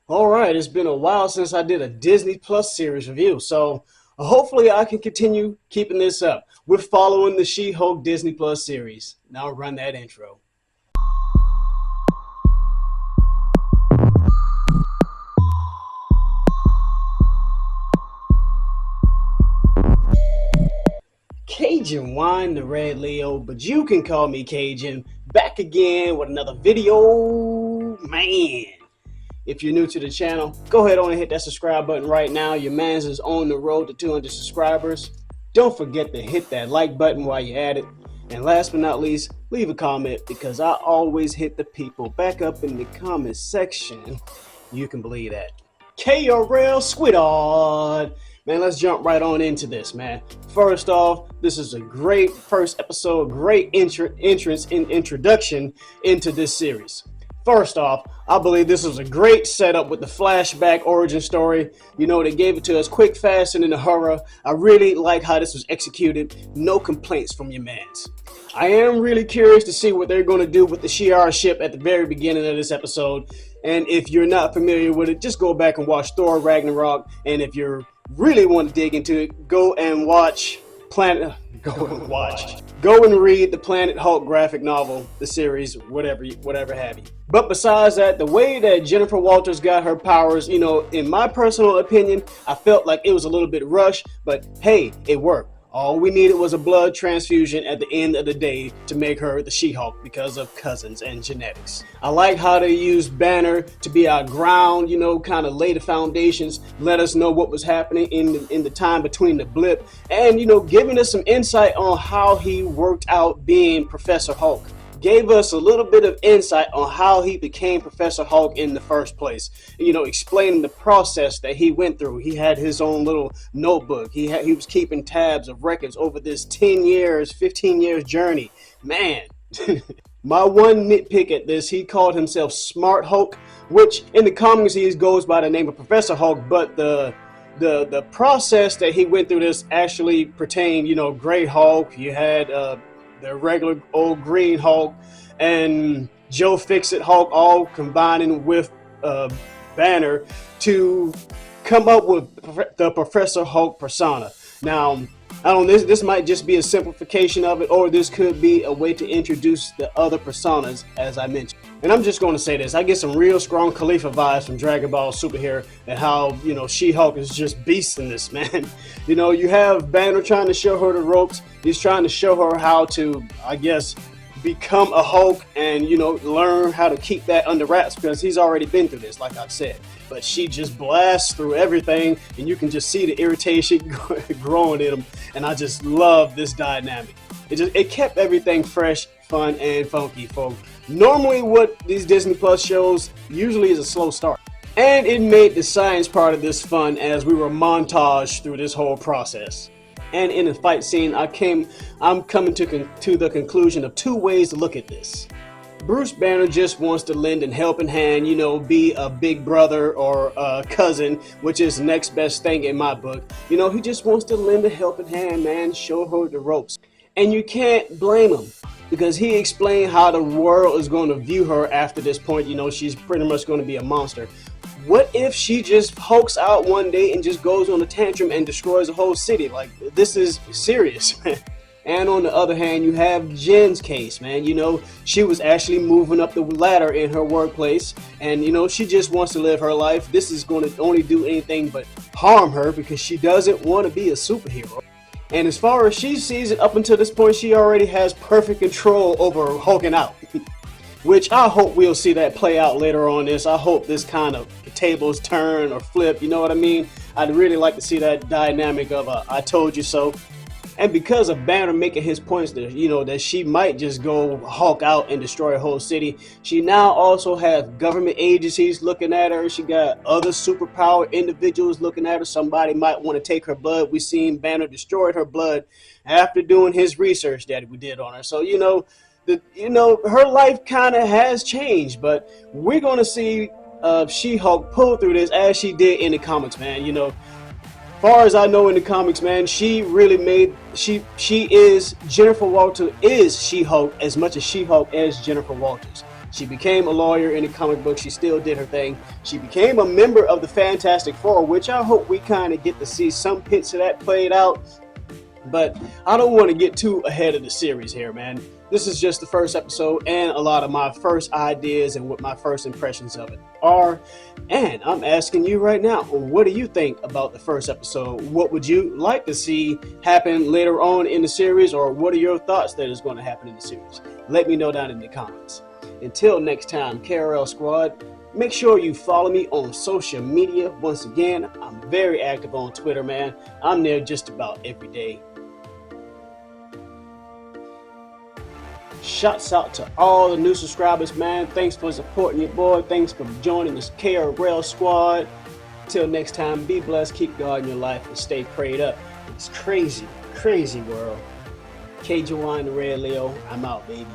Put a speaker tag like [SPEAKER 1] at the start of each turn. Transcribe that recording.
[SPEAKER 1] All right, it's been a while since I did a Disney Plus series review, so hopefully I can continue keeping this up. We're following the She-Hulk Disney Plus series. Now run that intro. Cajun Wine the Red Leo, but you can call me Cajun. Back again with another video, man. If you're new to the channel, go ahead on and hit that subscribe button right now. Your mans is on the road to 200 subscribers. Don't forget to hit that like button while you're at it. And last but not least, leave a comment because I always hit the people back up in the comment section. You can believe that. KRL Squidard. Man, let's jump right on into this, man. First off, this is a great first episode, great entrance and introduction into this series. First off, I believe this was a great setup with the flashback origin story. You know, they gave it to us quick, fast, and in a hurry. I really like how this was executed. No complaints from your mans. I am really curious to see what they're going to do with the Shi'ar ship at the very beginning of this episode. And if you're not familiar with it, just go back and watch Thor Ragnarok. And if you really want to dig into it, go and watch Go and read the Planet Hulk graphic novel, the series, whatever have you. But besides that, the way that Jennifer Walters got her powers, you know, in my personal opinion, I felt like it was a little bit rushed, but hey, it worked. All we needed was a blood transfusion at the end of the day to make her the She-Hulk because of cousins and genetics. I like how they used Banner to be our ground, you know, kind of lay the foundations, let us know what was happening in the time between the blip, and, you know, giving us some insight on how he worked out being Professor Hulk. Gave us a little bit of insight on how he became Professor Hulk in the first place. You know, explaining the process that he went through. He had his own little notebook. He was keeping tabs of records over this 10 years, 15 years journey. Man, my one nitpick at this, he called himself Smart Hulk, which in the comics he goes by the name of Professor Hulk, but the process that he went through this actually pertained, you know, Gray Hulk. You had the regular old Green Hulk and Joe Fix-It Hulk all combining with Banner to come up with the Professor Hulk persona. Now, I don't know, this might just be a simplification of it, or this could be a way to introduce the other personas, as I mentioned. And I'm just going to say this, I get some real strong Khalifa vibes from Dragon Ball Super here, and how, you know, She-Hulk is just beast in this, man. You know, you have Banner trying to show her the ropes. He's trying to show her how to, I guess, become a Hulk and, you know, learn how to keep that under wraps because he's already been through this, like I've said. But she just blasts through everything, and you can just see the irritation growing in him. And I just love this dynamic. It kept everything fresh, fun, and funky, folks. Normally, what these Disney Plus shows usually is a slow start, and it made the science part of this fun as we were montaged through this whole process. And in the fight scene, I'm coming to the conclusion of two ways to look at this. Bruce Banner just wants to lend a helping hand, you know, be a big brother or a cousin, which is the next best thing in my book. You know, he just wants to lend a helping hand, man, show her the ropes. And you can't blame him because he explained how the world is going to view her after this point. You know, she's pretty much going to be a monster. What if she just hulks out one day and just goes on a tantrum and destroys the whole city? Like, this is serious, man. And on the other hand, you have Jen's case, man. You know, she was actually moving up the ladder in her workplace, and, you know, she just wants to live her life. This is going to only do anything but harm her because she doesn't want to be a superhero. And as far as she sees it, up until this point, she already has perfect control over hulking out. Which I hope we'll see that play out later on this. I hope this kind of tables turn or flip, you know what I mean? I'd really like to see that dynamic of I told you so. And because of Banner making his points that, you know, that she might just go Hulk out and destroy a whole city, she now also has government agencies looking at her. She got other superpower individuals looking at her. Somebody might want to take her blood. We seen Banner destroy her blood after doing his research that we did on her. So, you know, her life kind of has changed, but we're going to see She-Hulk pull through this as she did in the comics, man. You know, far as I know in the comics, man, she really made, she is, Jennifer Walters is She-Hulk as much as She-Hulk is Jennifer Walters. She became a lawyer in the comic book. She still did her thing. She became a member of the Fantastic Four, which I hope we kind of get to see some hints of that played out. But I don't want to get too ahead of the series here, man. This is just the first episode and a lot of my first ideas and what my first impressions of it are. And I'm asking you right now, what do you think about the first episode? What would you like to see happen later on in the series, or what are your thoughts that is going to happen in the series? Let me know down in the comments. Until next time, KRL Squad, make sure you follow me on social media. Once again, I'm very active on Twitter, man. I'm there just about every day. Shouts out to all the new subscribers, man. Thanks for supporting your boy. Thanks for joining this KRL Squad. Till next time, be blessed, keep God in your life, and stay prayed up. It's crazy, crazy world. K. Jawan, the Red Leo, I'm out, baby.